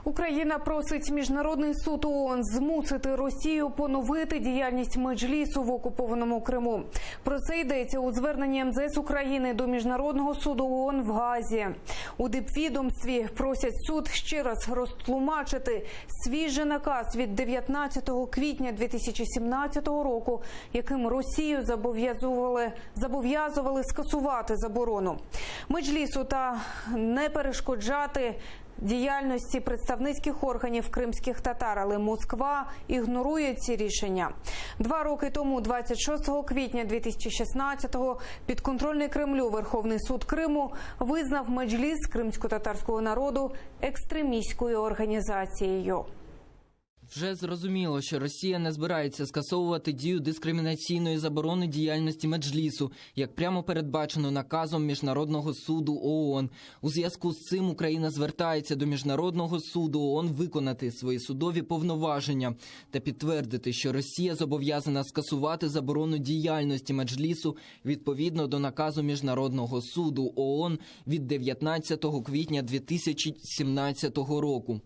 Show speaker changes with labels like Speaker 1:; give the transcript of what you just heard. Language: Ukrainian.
Speaker 1: Україна просить Міжнародний суд ООН змусити Росію поновити діяльність Меджлісу в окупованому Криму. Про це йдеться у зверненні МЗС України до Міжнародного суду ООН в Гаазі. У дипвідомстві просять суд ще раз розтлумачити свіжий наказ від 19 квітня 2017 року, яким Росію зобов'язували скасувати заборону Меджлісу та не перешкоджати діяльності представницьких органів кримських татар, але Москва ігнорує ці рішення. 2 роки тому, 26 квітня 2016-го, підконтрольний Кремлю Верховний суд Криму визнав Меджліс кримсько-татарського народу екстремістською організацією.
Speaker 2: Вже зрозуміло, що Росія не збирається скасовувати дію дискримінаційної заборони діяльності Меджлісу, як прямо передбачено наказом Міжнародного суду ООН. У зв'язку з цим Україна звертається до Міжнародного суду ООН виконати свої судові повноваження та підтвердити, що Росія зобов'язана скасувати заборону діяльності Меджлісу відповідно до наказу Міжнародного суду ООН від 19 квітня 2017 року.